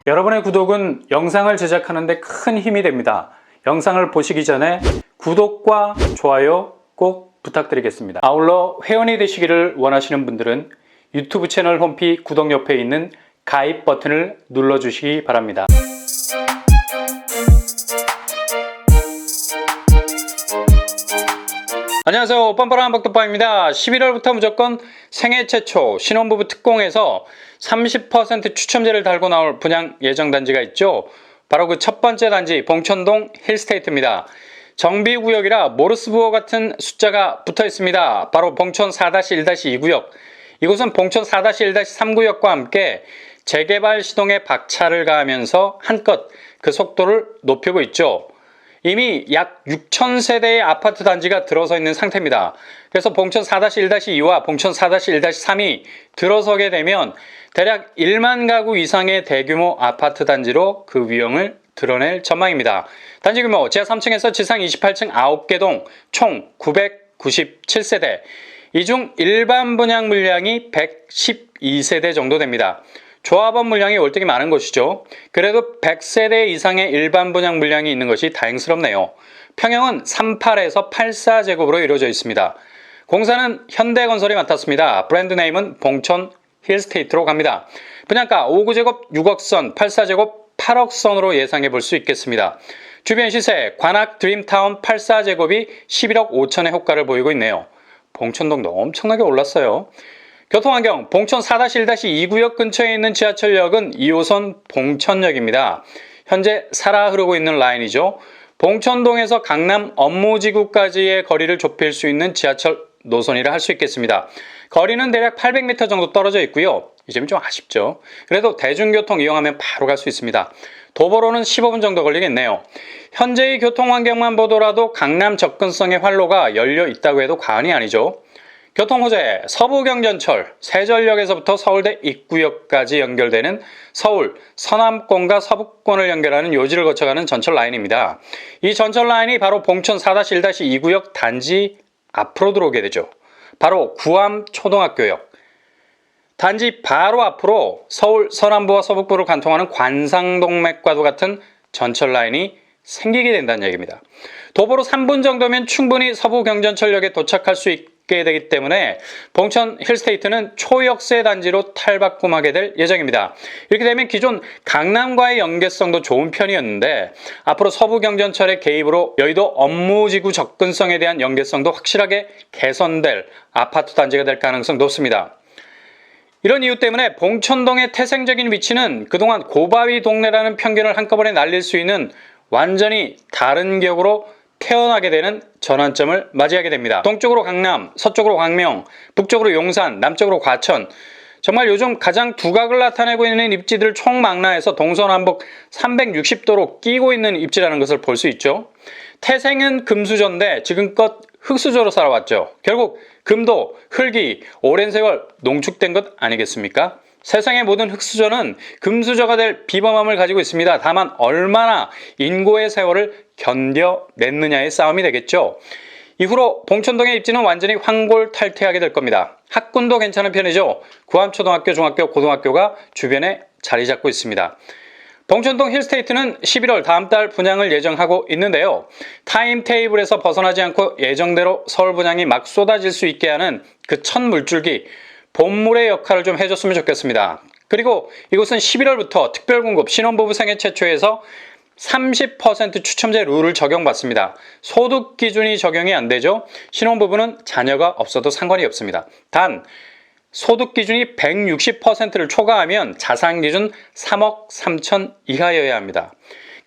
여러분의 구독은 영상을 제작하는 데 큰 힘이 됩니다. 영상을 보시기 전에 구독과 좋아요 꼭 부탁드리겠습니다. 아울러 회원이 되시기를 원하시는 분들은 유튜브 채널 홈피 구독 옆에 있는 가입 버튼을 눌러주시기 바랍니다. 안녕하세요. 뻔뻔한 박도빠입니다. 11월부터 무조건 생애 최초 신혼부부 특공에서 30% 추첨제를 달고 나올 분양 예정 단지가 있죠. 바로 그 첫 번째 단지 봉천동 힐스테이트입니다. 정비구역이라 모르스부호 같은 숫자가 붙어 있습니다. 바로 봉천 4-1-2 구역. 이곳은 봉천 4-1-3 구역과 함께 재개발 시동에 박차를 가하면서 한껏 그 속도를 높이고 있죠. 이미 약 6,000세대의 아파트 단지가 들어서 있는 상태입니다. 그래서 봉천 4-1-2와 봉천 4-1-3이 들어서게 되면 대략 1만 가구 이상의 대규모 아파트 단지로 그 위형을 드러낼 전망입니다. 단지 규모 지하 3층에서 지상 28층 9개 동 총 997세대. 이 중 일반 분양 물량이 112세대 정도 됩니다. 조합원 물량이 월등히 많은 것이죠. 그래도 100세대 이상의 일반 분양 물량이 있는 것이 다행스럽네요. 평형은 38에서 84제곱으로 이루어져 있습니다. 공사는 현대건설이 맡았습니다. 브랜드 네임은 봉천 힐스테이트로 갑니다. 분양가 5구제곱 6억 선, 84제곱 8억 선으로 예상해 볼 수 있겠습니다. 주변 시세 관악 드림타운 84제곱이 11억 5천의 호가를 보이고 있네요. 봉천동도 엄청나게 올랐어요. 교통환경 봉천 4-1-2 구역 근처에 있는 지하철역은 2호선 봉천역입니다. 현재 살아 흐르고 있는 라인이죠. 봉천동에서 강남 업무지구까지의 거리를 좁힐 수 있는 지하철 노선이라 할 수 있겠습니다. 거리는 대략 800m 정도 떨어져 있고요. 이 점이 좀 아쉽죠. 그래도 대중교통 이용하면 바로 갈 수 있습니다. 도보로는 15분 정도 걸리겠네요. 현재의 교통환경만 보더라도 강남 접근성의 활로가 열려 있다고 해도 과언이 아니죠. 교통호재 서부경전철 세전역에서부터 서울대 입구역까지 연결되는 서울 서남권과 서북권을 연결하는 요지를 거쳐가는 전철 라인입니다. 이 전철 라인이 바로 봉천 4-1-2 구역 단지 앞으로 들어오게 되죠. 바로 구암초등학교역. 단지 바로 앞으로 서울 서남부와 서북부를 관통하는 관상동맥과도 같은 전철 라인이 생기게 된다는 얘기입니다. 도보로 3분 정도면 충분히 서부경전철역에 도착할 수 있게 되기 때문에 봉천 힐스테이트는 초역세 단지로 탈바꿈하게 될 예정입니다. 이렇게 되면 기존 강남과의 연계성도 좋은 편이었는데 앞으로 서부경전철의 개입으로 여의도 업무지구 접근성에 대한 연계성도 확실하게 개선될 아파트 단지가 될 가능성이 높습니다. 이런 이유 때문에 봉천동의 태생적인 위치는 그동안 고바위 동네라는 편견을 한꺼번에 날릴 수 있는 완전히 다른 격으로 태어나게 되는 전환점을 맞이하게 됩니다. 동쪽으로 강남, 서쪽으로 광명, 북쪽으로 용산, 남쪽으로 과천. 정말 요즘 가장 두각을 나타내고 있는 입지들을 총망라해서 동서남북 360도로 끼고 있는 입지라는 것을 볼 수 있죠. 태생은 금수저인데 지금껏 흙수저로 살아왔죠. 결국 금도 흙이 오랜 세월 농축된 것 아니겠습니까? 세상의 모든 흙수저는 금수저가 될 비범함을 가지고 있습니다. 다만 얼마나 인고의 세월을 견뎌냈느냐의 싸움이 되겠죠. 이후로 봉천동의 입지는 완전히 황골탈퇴하게 될 겁니다. 학군도 괜찮은 편이죠. 구암초등학교, 중학교, 고등학교가 주변에 자리 잡고 있습니다. 봉천동 힐스테이트는 11월 다음 달 분양을 예정하고 있는데요. 타임테이블에서 벗어나지 않고 예정대로 서울 분양이 막 쏟아질 수 있게 하는 그 첫 물줄기, 본물의 역할을 좀 해줬으면 좋겠습니다. 그리고 이곳은 11월부터 특별공급 신혼부부 생애 최초에서 30% 추첨제 룰을 적용받습니다. 소득 기준이 적용이 안 되죠. 신혼부부는 자녀가 없어도 상관이 없습니다. 단 소득 기준이 160%를 초과하면 자산 기준 3억 3천 이하여야 합니다.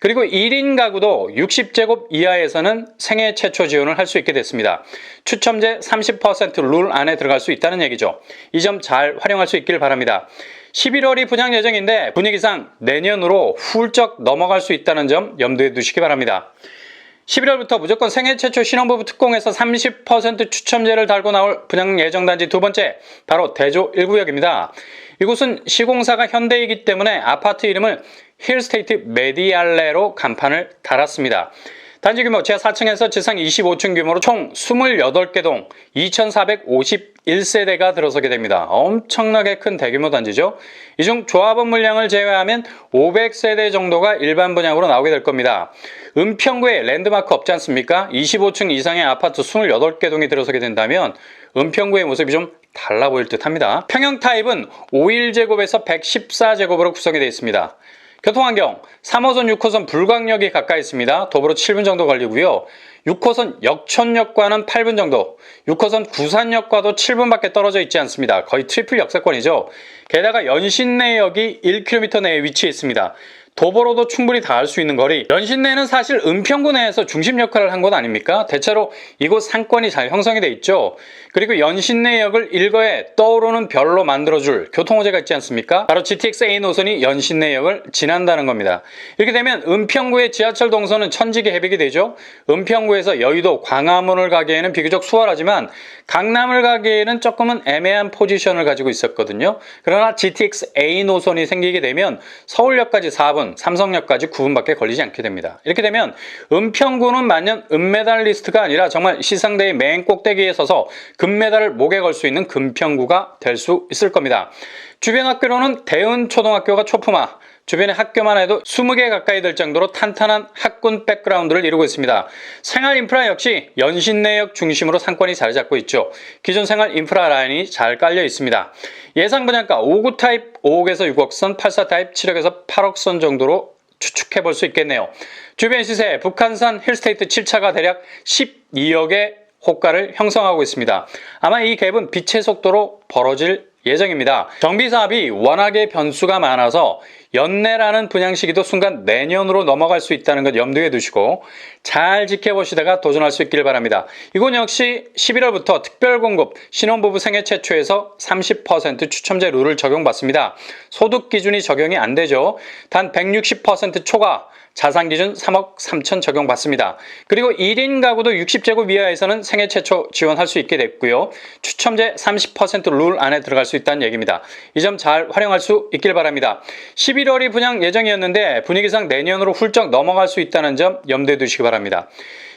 그리고 1인 가구도 60제곱 이하에서는 생애 최초 지원을 할 수 있게 됐습니다. 추첨제 30% 룰 안에 들어갈 수 있다는 얘기죠. 이 점 잘 활용할 수 있길 바랍니다. 11월이 분양 예정인데 분위기상 내년으로 훌쩍 넘어갈 수 있다는 점 염두에 두시기 바랍니다. 11월부터 무조건 생애 최초 신혼부부 특공에서 30% 추첨제를 달고 나올 분양 예정단지 두 번째, 바로 대조 1구역입니다. 이곳은 시공사가 현대이기 때문에 아파트 이름을 힐스테이트 메디알레로 간판을 달았습니다. 단지 규모 지하 4층에서 지상 25층 규모로 총 28개 동 2,451세대가 들어서게 됩니다. 엄청나게 큰 대규모 단지죠. 이 중 조합원 물량을 제외하면 500세대 정도가 일반 분양으로 나오게 될 겁니다. 은평구에 랜드마크 없지 않습니까? 25층 이상의 아파트 28개 동이 들어서게 된다면 은평구의 모습이 좀 달라 보일 듯 합니다. 평형 타입은 51제곱에서 114제곱으로 구성이 되어 있습니다. 교통환경 3호선 6호선 불광역이 가까이 있습니다. 도보로 7분 정도 걸리고요. 6호선 역촌역과는 8분 정도, 6호선 구산역과도 7분밖에 떨어져 있지 않습니다. 거의 트리플 역세권이죠. 게다가 연신내역이 1km 내에 위치해 있습니다. 도보로도 충분히 닿을 수 있는 거리. 연신내는 사실 은평구 내에서 중심 역할을 한 곳 아닙니까? 대체로 이곳 상권이 잘 형성이 돼 있죠. 그리고 연신내역을 일거에 떠오르는 별로 만들어줄 교통호재가 있지 않습니까? 바로 GTX A 노선이 연신내역을 지난다는 겁니다. 이렇게 되면 은평구의 지하철 동선은 천지개 해백이 되죠. 은평구에서 여의도, 광화문을 가기에는 비교적 수월하지만 강남을 가기에는 조금은 애매한 포지션을 가지고 있었거든요. 그러나 GTX A 노선이 생기게 되면 서울역까지 4분, 삼성역까지 9분밖에 걸리지 않게 됩니다. 이렇게 되면 은평구는 만년 은메달리스트가 아니라 정말 시상대의 맨 꼭대기에 서서 금메달을 목에 걸 수 있는 금평구가 될 수 있을 겁니다. 주변 학교로는 대은초등학교가 초품화, 주변의 학교만 해도 20개 가까이 될 정도로 탄탄한 학군 백그라운드를 이루고 있습니다. 생활 인프라 역시 연신내역 중심으로 상권이 자리 잡고 있죠. 기존 생활 인프라 라인이 잘 깔려 있습니다. 예상 분양가 5구 타입 5억에서 6억 선, 84 타입 7억에서 8억 선 정도로 추측해 볼 수 있겠네요. 주변 시세 북한산 힐스테이트 7차가 대략 12억의 호가를 형성하고 있습니다. 아마 이 갭은 빛의 속도로 벌어질 예정입니다. 정비사업이 워낙에 변수가 많아서 연내라는 분양 시기도 순간 내년으로 넘어갈 수 있다는 것 염두에 두시고 잘 지켜보시다가 도전할 수 있길 바랍니다. 이곳 역시 11월부터 특별공급 신혼부부 생애 최초에서 30% 추첨제 룰을 적용받습니다. 소득 기준이 적용이 안 되죠. 단 160% 초과 자산 기준 3억 3천 적용받습니다. 그리고 1인 가구도 60제곱 이하에서는 생애 최초 지원할 수 있게 됐고요. 추첨제 30%룰 안에 들어갈 수 있다는 얘기입니다. 이 점 잘 활용할 수 있길 바랍니다. 11월이 분양 예정이었는데 분위기상 내년으로 훌쩍 넘어갈 수 있다는 점 염두에 두시기 바랍니다.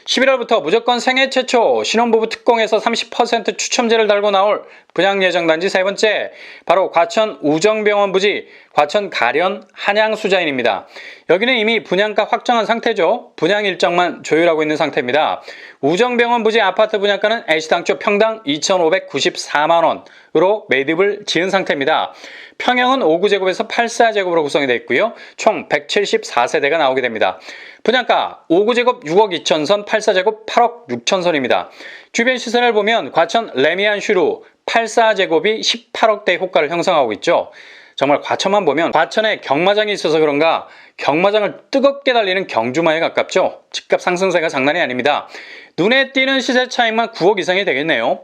11월부터 무조건 생애 최초 신혼부부 특공에서 30% 추첨제를 달고 나올 분양 예정 단지 세 번째, 바로 과천 우정병원 부지 과천 가련 한양수자인입니다. 여기는 이미 분양가 확정한 상태죠. 분양 일정만 조율하고 있는 상태입니다. 우정병원 부지 아파트 분양가는 애시당초 평당 2,594만원으로 매입을 지은 상태입니다. 평형은 5구제곱에서 84제곱으로 구성이 되어 있고요. 총 174세대가 나오게 됩니다. 분양가 5구제곱 6억 2천선, 84제곱 8억 6천선입니다. 주변 시세를 보면 과천 레미안슈루 84제곱이 18억대의 호가를 형성하고 있죠. 정말 과천만 보면 과천에 경마장이 있어서 그런가 경마장을 뜨겁게 달리는 경주마에 가깝죠. 집값 상승세가 장난이 아닙니다. 눈에 띄는 시세 차익만 9억 이상이 되겠네요.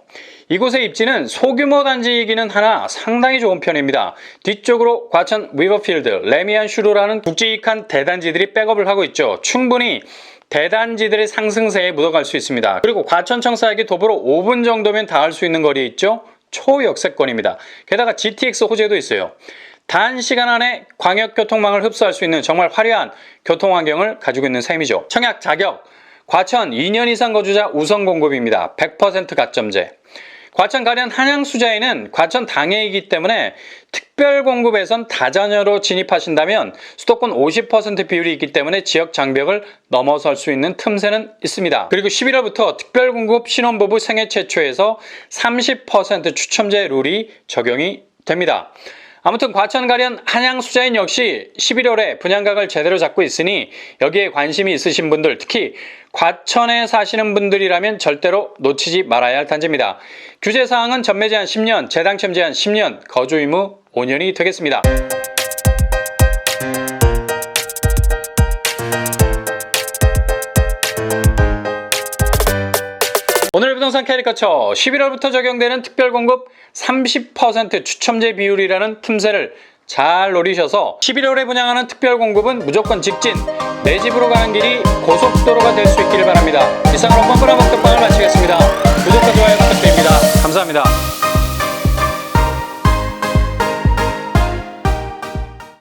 이곳의 입지는 소규모 단지이기는 하나 상당히 좋은 편입니다. 뒤쪽으로 과천 위버필드, 레미안슈루라는 굵직한 대단지들이 백업을 하고 있죠. 충분히 대단지들의 상승세에 묻어갈 수 있습니다. 그리고 과천청 사역이 도보로 5분 정도면 닿을 수 있는 거리에 있죠. 초역세권입니다. 게다가 GTX 호재도 있어요. 단시간 안에 광역교통망을 흡수할 수 있는 정말 화려한 교통환경을 가지고 있는 셈이죠. 청약 자격, 과천 2년 이상 거주자 우선 공급입니다. 100% 가점제. 과천 가련 한양수자인은 과천 당해이기 때문에 특별 공급에선 다자녀로 진입하신다면 수도권 50% 비율이 있기 때문에 지역 장벽을 넘어설 수 있는 틈새는 있습니다. 그리고 11월부터 특별 공급 신혼부부 생애 최초에서 30% 추첨제 룰이 적용이 됩니다. 아무튼 과천 가련 한양수자인 역시 11월에 분양각을 제대로 잡고 있으니 여기에 관심이 있으신 분들, 특히 과천에 사시는 분들이라면 절대로 놓치지 말아야 할 단지입니다. 규제사항은 전매 제한 10년, 재당첨 제한 10년, 거주 의무 5년이 되겠습니다. 오늘 부동산 캐리커처 11월부터 적용되는 특별공급 30% 추첨제 비율이라는 틈새를 잘 노리셔서 11월에 분양하는 특별공급은 무조건 직진, 내 집으로 가는 길이 고속도로가 될 수 있기를 바랍니다. 이상으로 뻔뻔한 먹덕방을 마치겠습니다. 구독과 좋아요 부탁드립니다. 감사합니다.